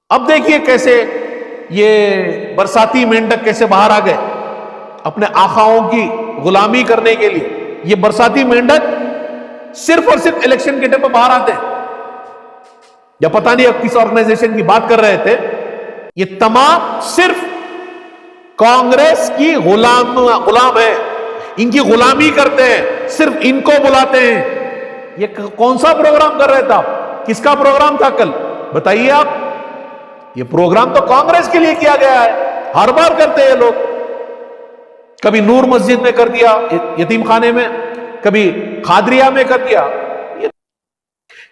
अब देखिए कैसे ये बरसाती मेंढक कैसे बाहर आ गए अपने आखाओं की गुलामी करने के लिए। ये बरसाती मेंढक सिर्फ और सिर्फ इलेक्शन के टाइम पर बाहर आते हैं, या पता नहीं अब किस ऑर्गेनाइजेशन की बात कर रहे थे। ये तमाम सिर्फ कांग्रेस की गुलाम है, इनकी गुलामी करते हैं, सिर्फ इनको बुलाते हैं। ये कौन सा प्रोग्राम कर रहे थे आप? किसका प्रोग्राम था कल? बताइए आप। ये प्रोग्राम तो कांग्रेस के लिए किया गया है, हर बार करते हैं लोग। कभी नूर मस्जिद में कर दिया, यतीम खाने में, कभी खादरिया में कर दिया।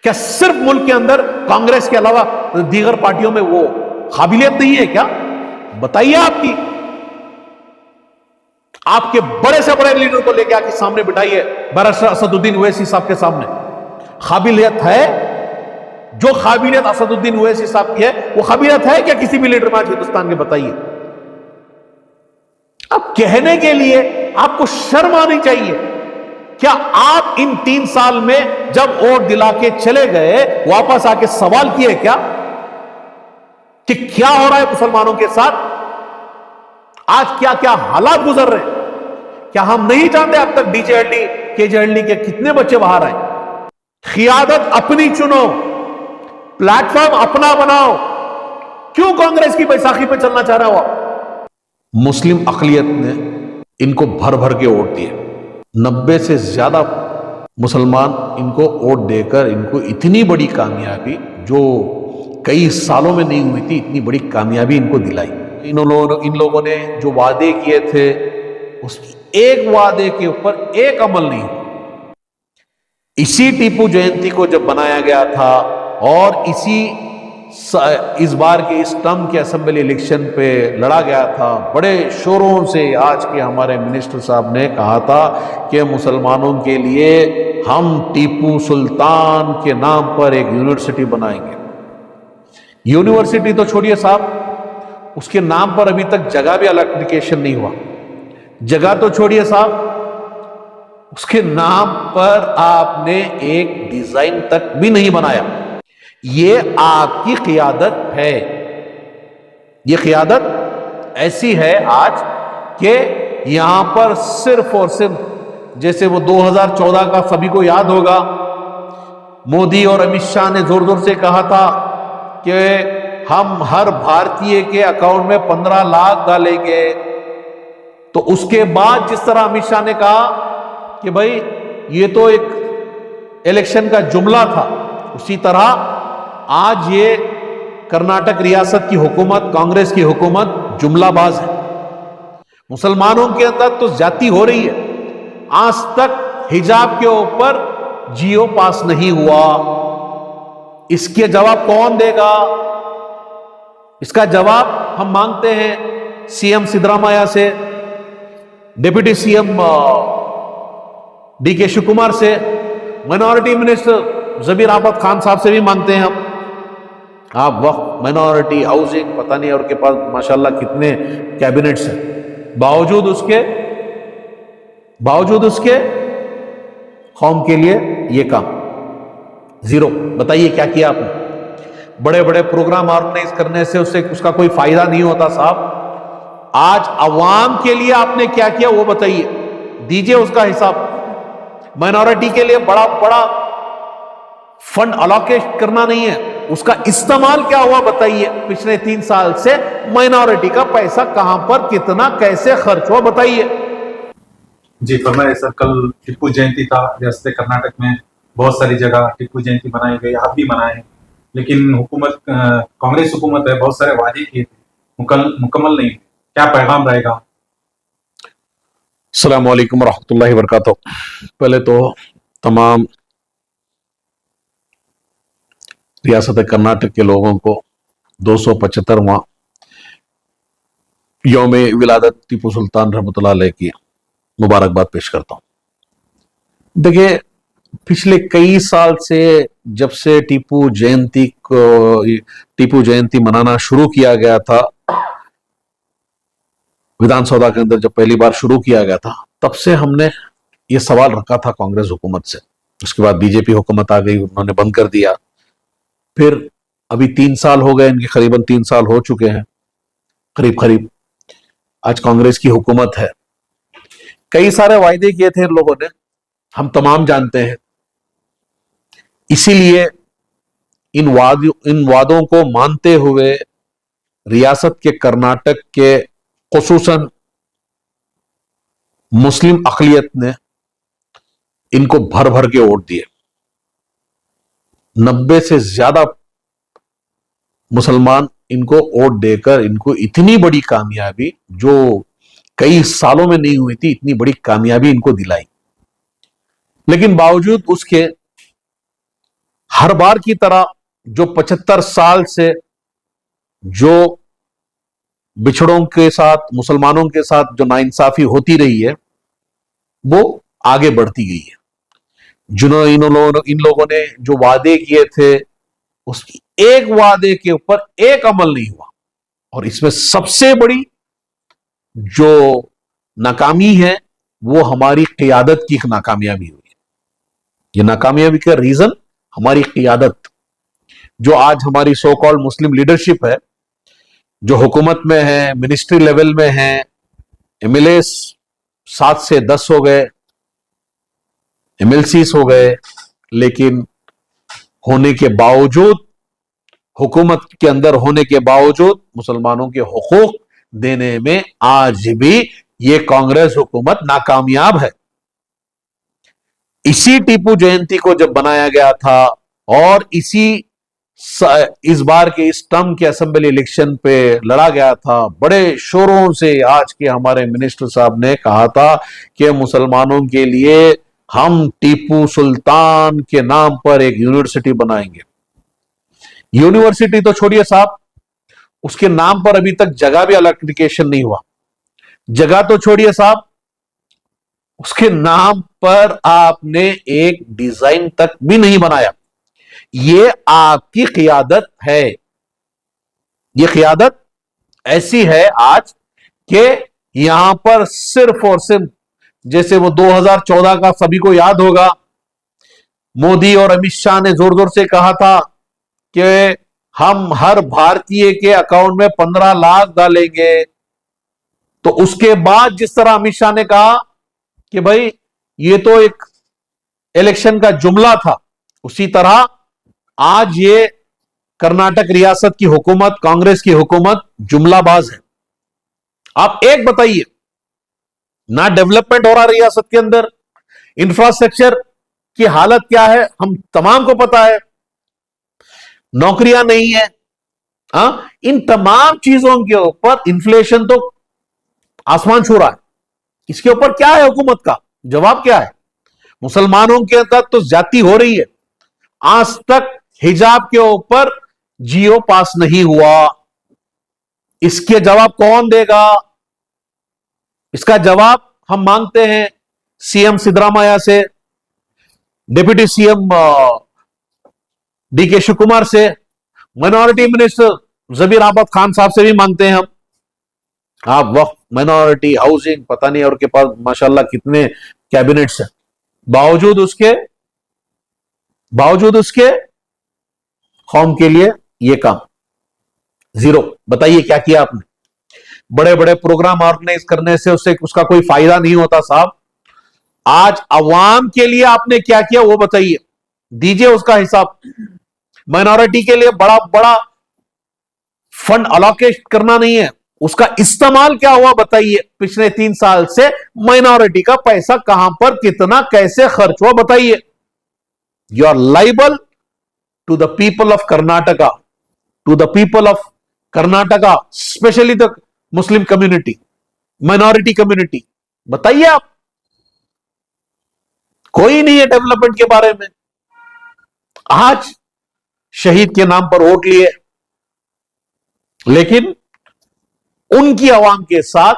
क्या सिर्फ मुल्क के अंदर कांग्रेस के अलावा दीगर पार्टियों में वो काबिलियत नहीं है क्या? बताइए आपकी। आपके बड़े से बड़े लीडर को लेकर आके सामने बिठाइए, बैरिस्टर असदुद्दीन ओवैसी साहब के सामने। काबिलियत है? जो काबिलियत असदुद्दीन ओवैसी साहब की है, वो काबिलियत है क्या किसी भी लीडर में आज हिंदुस्तान के? बताइए। अब कहने के लिए आपको शर्म आनी चाहिए। क्या आप इन 3 साल में जब वोट दिला के चले गए, वापस आके सवाल किए क्या कि क्या हो रहा है मुसलमानों के साथ? आज क्या क्या हालात गुजर रहे हैं? क्या हम नहीं जानते अब तक डीजेएलडी केजेएलडी के कितने बच्चे बाहर आए? क़ियादत अपनी चुनो, प्लेटफॉर्म अपना बनाओ। क्यों कांग्रेस की बैसाखी पे चलना चाह रहा हो आप? मुस्लिम अक़लियत ने इनको भर भर के वोट दिए। 90 से ज्यादा मुसलमान इनको वोट देकर इनको इतनी बड़ी कामयाबी, जो कई सालों में नहीं हुई थी, इतनी बड़ी कामयाबी इनको दिलाई। इन लोगों ने जो वादे किए थे, उस एक वादे के ऊपर एक अमल नहीं हुआ। इसी टीपू जयंती को जब बनाया गया था और इस बार के इस टर्म के असेंबली इलेक्शन पे लड़ा गया था, बड़े शोरों से आज के हमारे मिनिस्टर साहब ने कहा था कि मुसलमानों के लिए हम टीपू सुल्तान के नाम पर एक यूनिवर्सिटी बनाएंगे। यूनिवर्सिटी तो छोड़िए साहब, उसके नाम पर अभी तक जगह भी अलॉकेशन नहीं हुआ। जगह तो छोड़िए साहब, उसके नाम पर आपने एक डिजाइन तक भी नहीं बनाया। ये आपकी क़ियादत है। ये क़ियादत ऐसी है आज कि यहां पर सिर्फ और सिर्फ, जैसे वो 2014 का सभी को याद होगा, मोदी और अमित शाह ने जोर जोर से कहा था कि हम हर भारतीय के अकाउंट में 15 लाख डालेंगे। तो उसके बाद जिस तरह अमित शाह ने कहा कि भाई ये तो एक इलेक्शन का जुमला था, उसी तरह आज ये कर्नाटक रियासत की हुकूमत, कांग्रेस की हुकूमत जुमलाबाज है। मुसलमानों के अंदर तो ज्यादती हो रही है। आज तक हिजाब के ऊपर जियो पास नहीं हुआ। इसके जवाब कौन देगा? इसका जवाब हम मांगते हैं सीएम सिद्धरामैया से, deputy CM DK Shiva Kumar से, माइनॉरिटी मिनिस्टर जबीर अहमद खान साहब से भी मांगते हैं हम। आप वक्त माइनॉरिटी, हाउसिंग, पता नहीं और के पास माशाल्लाह कितने कैबिनेट्स हैं, बावजूद उसके कौम के लिए ये काम जीरो। बताइए क्या किया आपने? बड़े बड़े प्रोग्राम ऑर्गेनाइज करने से उसका कोई फायदा नहीं होता साहब। आज अवाम के लिए आपने क्या किया वो बताइए, दीजिए उसका हिसाब। माइनॉरिटी के लिए बड़ा बड़ा फंड अलोकेट करना नहीं है, उसका इस्तेमाल क्या हुआ बताइए। पिछले 3 साल से माइनॉरिटी का पैसा कहां पर, कितना, कैसे खर्च हुआ बताइए। जी फरमाइए सर। कल टीपू जयंती था रियासत कर्नाटक में, बहुत सारी जगह टीपू जयंती मनाई गई, आप भी मनाए, लेकिन हुकूमत, कांग्रेस हुकूमत है, बहुत सारे वादे किए थे, मुकम्मल नहीं। क्या पैगाम रहेगा? अस्सलाम वालेकुम रहमतुल्लाहि व बरकातहू। पहले तो तमाम रियासत कर्नाटक के लोगों को 275वां यौम विलादत टीपू सुल्तान रहमतुल्लाह अलैह की मुबारकबाद पेश करता हूं। देखिए, पिछले कई साल से जब से टीपू जयंती मनाना शुरू किया गया था, विधानसभा के अंदर जब पहली बार शुरू किया गया था, तब से हमने ये सवाल रखा था कांग्रेस हुकूमत से। उसके बाद बीजेपी हुकूमत आ गई, उन्होंने बंद कर दिया। फिर अभी 3 साल हो गए, इनके करीबन 3 साल हो चुके हैं, करीब करीब। आज कांग्रेस की हुकूमत है। कई सारे वायदे किए थे इन लोगों ने, हम तमाम जानते हैं। इसीलिए इन वादों को मानते हुए रियासत के कर्नाटक के खुसूसन मुस्लिम अक़लियत ने इनको भर भर के वोट दिए। 90 से ज्यादा मुसलमान इनको वोट देकर इनको इतनी बड़ी कामयाबी, जो कई सालों में नहीं हुई थी, इतनी बड़ी कामयाबी इनको दिलाई। लेकिन बावजूद उसके हर बार की तरह जो 75 साल से जो बिछड़ों के साथ, मुसलमानों के साथ जो नाइंसाफी होती रही है, वो आगे बढ़ती गई है। इन लोगों ने जो वादे किए थे, उस एक वादे के ऊपर एक अमल नहीं हुआ। और इसमें सबसे बड़ी जो नाकामी है, वो हमारी क़ियादत की नाकामयाबी हुई। ये नाकामयाबी का रीजन हमारी क़ियादत, जो आज हमारी सो कॉल्ड मुस्लिम लीडरशिप है, जो हुकूमत में है, मिनिस्ट्री लेवल में है, एमएलए 7 से 10 हो गए, एमएलसीज हो गए, लेकिन होने के बावजूद, हुकूमत के अंदर होने के बावजूद मुसलमानों के हुकूक देने में आज भी ये कांग्रेस हुकूमत नाकामयाब है। इसी टीपू जयंती को जब बनाया गया था और इस बार के इस टर्म के असेंबली इलेक्शन पे लड़ा गया था, बड़े शोरों से आज के हमारे मिनिस्टर साहब ने कहा था कि मुसलमानों के लिए हम टीपू सुल्तान के नाम पर एक यूनिवर्सिटी बनाएंगे। यूनिवर्सिटी तो छोड़िए साहब, उसके नाम पर अभी तक जगह भी अलॉकेशन नहीं हुआ। जगह तो छोड़िए साहब, उसके नाम पर आपने एक डिजाइन तक भी नहीं बनाया। ये आपकी क़ियादत है। ये क़ियादत ऐसी है आज कि यहां पर सिर्फ और सिर्फ, जैसे वो 2014 का सभी को याद होगा, मोदी और अमित शाह ने जोर जोर से कहा था कि हम हर भारतीय के अकाउंट में 15 लाख डालेंगे। तो उसके बाद जिस तरह अमित शाह ने कहा कि भाई ये तो एक इलेक्शन का जुमला था, उसी तरह आज ये कर्नाटक रियासत की हुकूमत, कांग्रेस की हुकूमत जुमलाबाज है। आप एक बताइए, ना डेवलपमेंट हो रहा रियासत के अंदर, इंफ्रास्ट्रक्चर की हालत क्या है हम तमाम को पता है, नौकरियां नहीं है। इन तमाम चीजों के ऊपर इन्फ्लेशन तो आसमान छू रहा है। इसके ऊपर क्या है हुकूमत का जवाब? क्या है? मुसलमानों के अंदर तो ज्यादती हो रही है। आज तक हिजाब के ऊपर जियो पास नहीं हुआ। इसके जवाब कौन देगा? इसका जवाब हम मांगते हैं सीएम सिद्धरामैया से, deputy CM DK Shiva Kumar से, माइनॉरिटी मिनिस्टर जबीर अहमद खान साहब से भी मांगते हैं हम। आप वक्त, माइनॉरिटी, हाउसिंग, पता नहीं और के पास माशाल्लाह कितने कैबिनेट्स हैं, बावजूद उसके कौम के लिए ये काम जीरो। बताइए क्या किया आपने? बड़े बड़े प्रोग्राम ऑर्गेनाइज करने से उसका कोई फायदा नहीं होता साहब। आज अवाम के लिए आपने क्या किया वो बताइए, दीजिए उसका हिसाब। माइनॉरिटी के लिए बड़ा बड़ा फंड अलोकेट करना नहीं है, उसका इस्तेमाल क्या हुआ बताइए। पिछले 3 साल से माइनॉरिटी का पैसा कहां पर, कितना, कैसे खर्च हुआ बताइए। You are liable to the people of Karnataka, specially the Muslim community, minority community. बताइए आप, कोई नहीं है डेवलपमेंट के बारे में। आज शहीद के नाम पर वोट लिए, लेकिन उनकी आवाम के साथ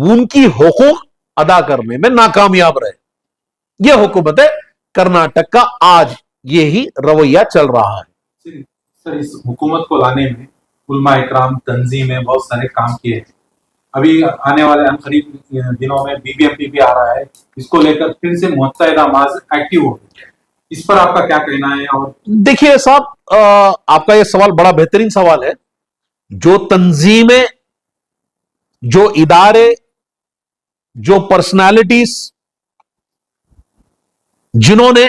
उनकी हुकूक अदा करने में नाकामयाब रहे। यह हुकूमत है कर्नाटक का, आज यही रवैया चल रहा है। सर, इस हुकूमत को लाने में उलमा इकराम, तंजीमें बहुत सारे काम किए हैं। अभी आने वाले अनकरीब दिनों में बीबीएमपी भी आ रहा है, इसको लेकर फिर से मुत्तहिदा माज एक्टिव हो गई। इस पर आपका क्या कहना है? और देखिए साहब, आपका यह सवाल बड़ा बेहतरीन सवाल है। जो तंजीमें, जो इदारे, जो पर्सनालिटीज, जिन्होंने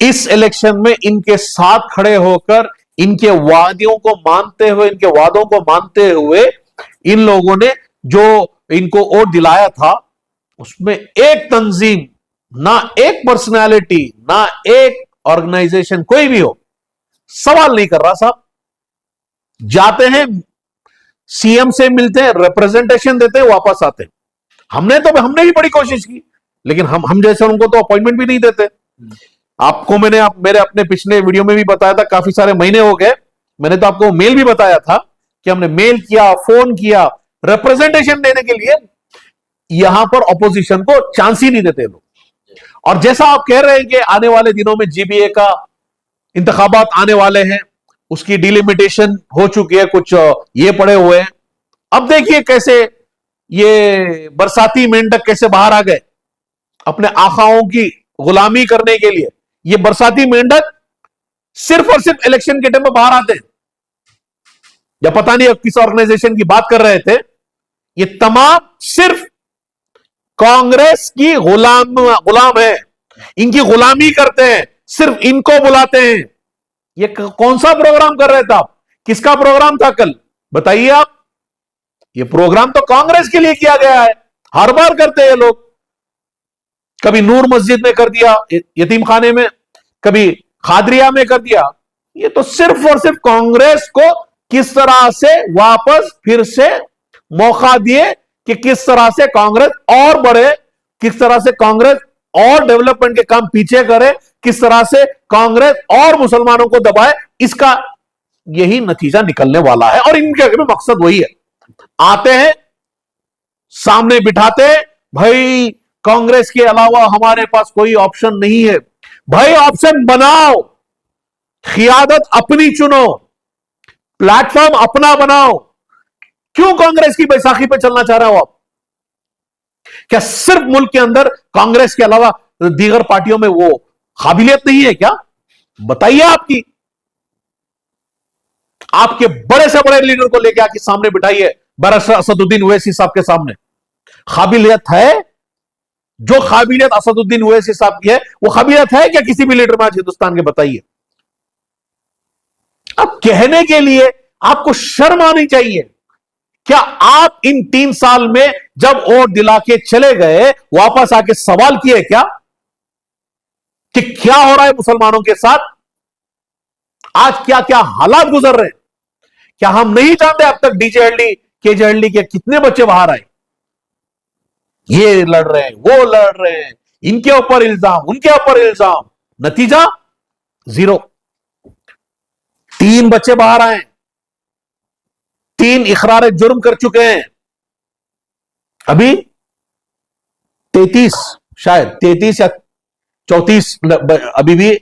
इस इलेक्शन में इनके साथ खड़े होकर इनके वादियों को मानते हुए, इनके वादों को मानते हुए इन लोगों ने जो इनको वोट दिलाया था, उसमें एक तंजीम, ना एक पर्सनालिटी, ना एक ऑर्गेनाइजेशन, कोई भी हो, सवाल नहीं कर रहा साहब। जाते हैं, सीएम से मिलते हैं, रिप्रेजेंटेशन देते हैं, वापस आते हैं। हमने भी बड़ी कोशिश की, लेकिन हम जैसे उनको तो अपॉइंटमेंट भी नहीं देते। आपको मेरे अपने पिछले वीडियो में भी बताया था, काफी सारे महीने हो गए, मैंने तो आपको मेल भी बताया था कि हमने मेल किया, फोन किया, रिप्रेजेंटेशन देने के लिए। यहां पर ऑपोजिशन को चांस ही नहीं देते लोग। और जैसा आप कह रहे हैं कि आने वाले दिनों में जीबीए का इंतखाबात आने वाले हैं, उसकी डिलिमिटेशन हो चुकी है, कुछ ये पड़े हुए हैं। अब देखिए कैसे ये बरसाती मेंढक कैसे बाहर आ गए अपने आखाओं की गुलामी करने के लिए। ये बरसाती मेंढक सिर्फ और सिर्फ इलेक्शन के टाइम में बाहर आते हैं, या पता नहीं अब किस ऑर्गेनाइजेशन की बात कर रहे थे। ये तमाम सिर्फ कांग्रेस की गुलाम है, इनकी गुलामी करते हैं, सिर्फ इनको बुलाते हैं। ये कौन सा प्रोग्राम कर रहे थे आप? किसका प्रोग्राम था कल, बताइए आप? ये प्रोग्राम तो कांग्रेस के लिए किया गया है, हर बार करते हैं लोग। कभी नूर मस्जिद में कर दिया, यतीम खाने में, कभी खादरिया में कर दिया। ये तो सिर्फ और सिर्फ कांग्रेस को किस तरह से वापस फिर से मौका दिए कि किस तरह से कांग्रेस और बढ़े, किस तरह से कांग्रेस और डेवलपमेंट के काम पीछे करे, किस तरह से कांग्रेस और मुसलमानों को दबाए। इसका यही नतीजा निकलने वाला है, और इनके मकसद वही है। आते हैं, सामने बिठाते हैं, भाई कांग्रेस के अलावा हमारे पास कोई ऑप्शन नहीं है। भाई ऑप्शन बनाओ, क़ियादत अपनी चुनो, प्लेटफॉर्म अपना बनाओ। क्यों कांग्रेस की बैसाखी पे चलना चाह रहे हो आप? क्या सिर्फ मुल्क के अंदर कांग्रेस के अलावा दीगर पार्टियों में वो काबिलियत नहीं है क्या? बताइए आपकी। आपके बड़े से बड़े लीडर को लेकर आके सामने बिठाइए, बैरिस्टर असदुद्दीन ओवैसी साहब के सामने। काबिलियत है? जो काबिलियत असदुद्दीन ओवैसी साहब की है, वो काबिलियत है क्या किसी भी लीडर में आज हिंदुस्तान के? बताइए। अब कहने के लिए आपको शर्म आनी चाहिए। क्या आप इन 3 साल में जब वोट दिला के चले गए, वापस आके सवाल किए क्या कि क्या हो रहा है मुसलमानों के साथ? आज क्या क्या हालात गुजर रहे हैं? क्या हम नहीं जानते अब तक डीजेएलडी केजेएलडी के कितने बच्चे बाहर आए? ये लड़ रहे हैं, वो लड़ रहे हैं, इनके ऊपर इल्जाम, उनके ऊपर इल्जाम, नतीजा जीरो। 3 बच्चे बाहर आए, 3 इकरार जुर्म कर चुके हैं। अभी 33, शायद 33 या 34 अभी भी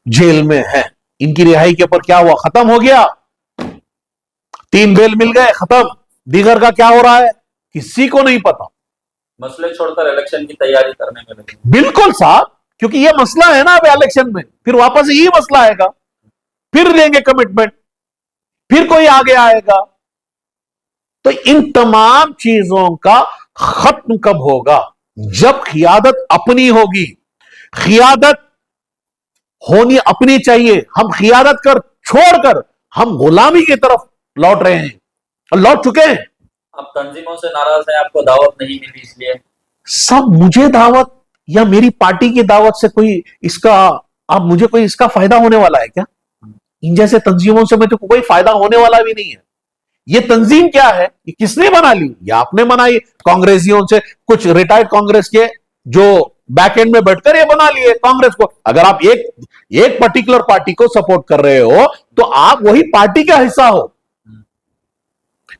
जेल में है। इनकी रिहाई के ऊपर क्या हुआ? खत्म हो गया। 3 बेल मिल गए, खत्म। दीगर का क्या हो रहा है किसी को नहीं पता। मसले छोड़कर इलेक्शन की तैयारी करने में लगे। बिल्कुल साहब, क्योंकि ये मसला है ना अब इलेक्शन में, फिर वापस यही मसला आएगा, फिर लेंगे कमिटमेंट, फिर कोई आगे आएगा। तो इन तमाम चीजों का खत्म कब होगा? जब क़ियादत अपनी होगी। क़ियादत होनी अपनी चाहिए। हम क़ियादत कर छोड़कर हम गुलामी की तरफ लौट रहे हैं और लौट चुके हैं। अब तंजीमों से नाराज है, आपको दावत नहीं मिली इसलिए? सब मुझे दावत या मेरी पार्टी की दावत से कोई इसका, अब मुझे कोई इसका फायदा होने वाला है क्या? इन जैसे तंजीमों से मुझे कोई फायदा होने वाला भी नहीं है। ये तंजीम क्या है? ये किसने बना ली? या आपने बनाई कांग्रेसियों से, कुछ रिटायर्ड कांग्रेस के जो बैक एंड में बैठकर ये बना लिए कांग्रेस को। अगर आप एक पर्टिकुलर पार्टी को सपोर्ट कर रहे हो तो आप वही पार्टी का हिस्सा हो।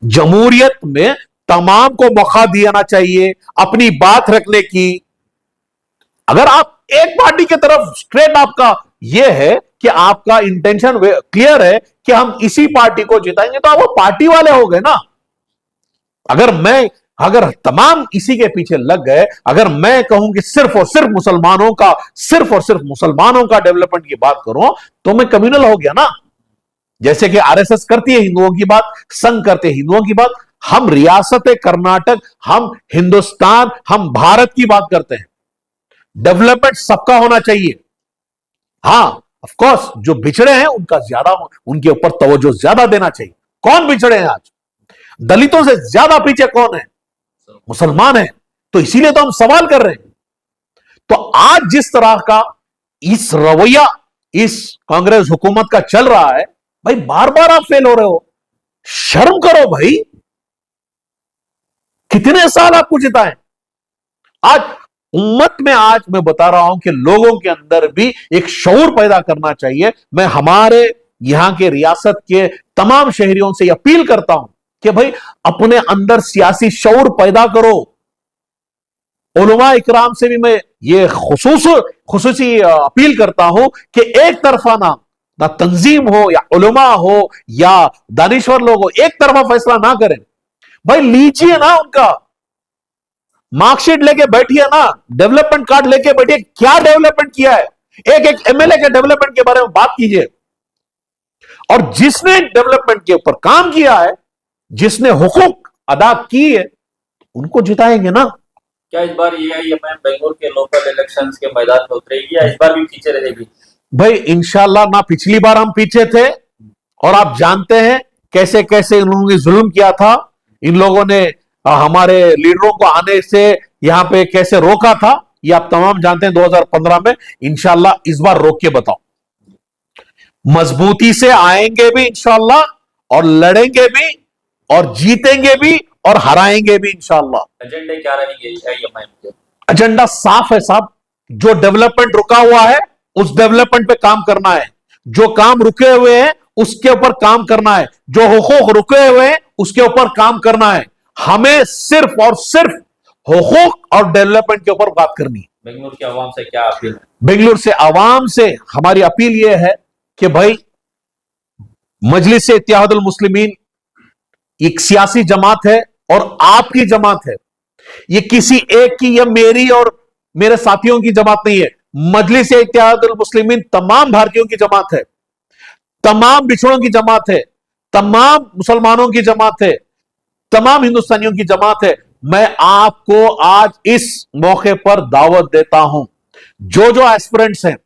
जमहूरियत में तमाम को मौका दिया चाहिए अपनी बात रखने की। अगर आप एक पार्टी की तरफ स्ट्रेट, आपका यह है कि आपका इंटेंशन क्लियर है कि हम इसी पार्टी को जिताएंगे, तो आप वो पार्टी वाले हो गए ना। अगर मैं अगर तमाम इसी के पीछे लग गए, अगर मैं कहूं कि सिर्फ और सिर्फ मुसलमानों का डेवलपमेंट की बात करूं, तो मैं कम्युनल हो गया ना। जैसे कि आरएसएस करती है हिंदुओं की बात, संघ करते हैं हिंदुओं की बात, हम रियासत कर्नाटक, हम हिंदुस्तान, हम भारत की बात करते हैं। डेवलपमेंट सबका होना चाहिए। हां, ऑफ कोर्स जो बिछड़े हैं उनका ज्यादा, उनके ऊपर तवज्जो ज्यादा देना चाहिए। कौन बिछड़े हैं आज? दलितों से ज्यादा पीछे कौन है? मुसलमान है। तो इसीलिए तो हम सवाल कर रहे हैं। तो आज जिस तरह का इस रवैया इस कांग्रेस हुकूमत का चल रहा है, भाई बार बार आप फेल हो रहे हो, शर्म करो भाई। कितने साल आपको जिताएं? आज उम्मत में, आज मैं बता रहा हूं कि लोगों के अंदर भी एक शऊर पैदा करना चाहिए। मैं हमारे यहां के रियासत के तमाम शहरियों से अपील करता हूं कि भाई अपने अंदर सियासी शऊर पैदा करो। उलमा इकराम से भी मैं ये खुसूसी अपील करता हूं कि एक तरफा ना तंजीम हो या उलमा हो या दानिश्वर लोग हो, एक तरफा फैसला ना करें। भाई लीजिए ना उनका मार्कशीट लेके बैठिए ना, डेवलपमेंट कार्ड लेके बैठिए, क्या डेवलपमेंट किया है, एक एक एमएलए के डेवलपमेंट के बारे में बात कीजिए। और जिसने डेवलपमेंट के ऊपर काम किया है, जिसने हुकूक अदा की है, उनको जिताएंगे ना। क्या इस बार एआईएमआईएम बेंगलुरु के लोकल इलेक्शंस के मैदान में उतरेगी या इस बार भी पीछे रहेगी? भाई इंशाल्लाह ना, पिछली बार हम पीछे थे और आप जानते हैं कैसे कैसे इन लोगों ने जुल्म किया था। इन लोगों ने हमारे लीडरों को आने से यहां पे कैसे रोका था, ये आप तमाम जानते हैं 2015 में। इंशाल्लाह इस बार रोक के बताओ, मजबूती से आएंगे भी इंशाल्लाह, और लड़ेंगे भी, और जीतेंगे भी, और हराएंगे भी इंशाल्लाह। एजेंडे क्या रहेंगे एआईएमआईएम के? एजेंडा साफ है साहब। जो डेवलपमेंट रुका हुआ है उस डेवलपमेंट पे काम करना है, जो काम रुके हुए हैं उसके ऊपर काम करना है, जो हुकूक रुके हुए हैं उसके ऊपर काम करना है। हमें सिर्फ और सिर्फ हुकूक और डेवलपमेंट के ऊपर बात करनी है। बेंगलुरु की आवाम से क्या अपील है? बेंगलुरु से आवाम से हमारी अपील यह है कि भाई मजलिस इत्तेहादुल मुस्लिमीन एक सियासी जमात है और आपकी जमात है। ये किसी एक की या मेरी और मेरे साथियों की जमात नहीं है। मजलिस इत्तेहादुल मुस्लिमीन तमाम भारतीयों की जमात है, तमाम बिछड़ों की जमात है, तमाम मुसलमानों की जमात है, तमाम हिंदुस्तानियों की जमात है। मैं आपको आज इस मौके पर दावत देता हूं, जो एस्पिरेंट्स हैं,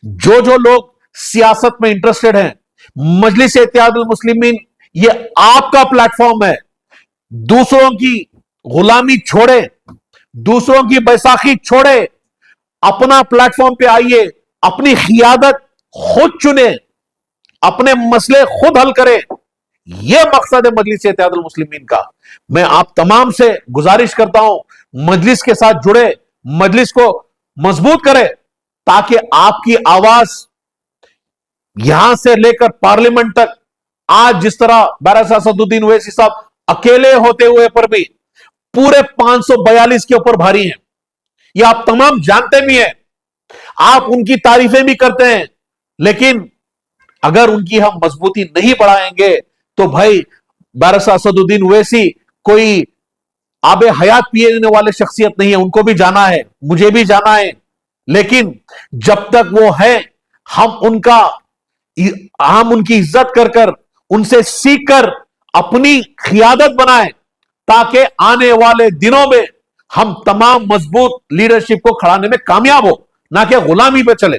जो लोग सियासत में इंटरेस्टेड हैं, मजलिस इत्तेहादुल मुस्लिमीन ये आपका प्लेटफॉर्म है। दूसरों की गुलामी छोड़े, दूसरों की बैसाखी छोड़े, अपना प्लेटफॉर्म पे आइए, अपनी खियादत खुद चुने, अपने मसले खुद हल करें। यह मकसद है मजलिस इत्तेहादुल मुस्लिमीन का। मैं आप तमाम से गुजारिश करता हूं, मजलिस के साथ जुड़े, मजलिस को मजबूत करें, ताकि आपकी आवाज यहां से लेकर पार्लियामेंट तक, आज जिस तरह बैरिस्टर असदुद्दीन ओवैसी साहब अकेले होते हुए पर भी पूरे 542 के ऊपर भारी हैं, यह आप तमाम जानते भी हैं, आप उनकी तारीफें भी करते हैं। लेकिन अगर उनकी हम मजबूती नहीं बढ़ाएंगे तो भाई बैरिस्टर असदुद्दीन ओवैसी कोई आबे हयात पीने वाले शख्सियत नहीं है। उनको भी जाना है, मुझे भी जाना है, लेकिन जब तक वो है हम उनकी इज्जत कर उनसे सीखकर अपनी खियादत बनाएं, ताकि आने वाले दिनों में हम तमाम मजबूत लीडरशिप को खड़ाने में कामयाब हो, ना कि गुलामी पे चले।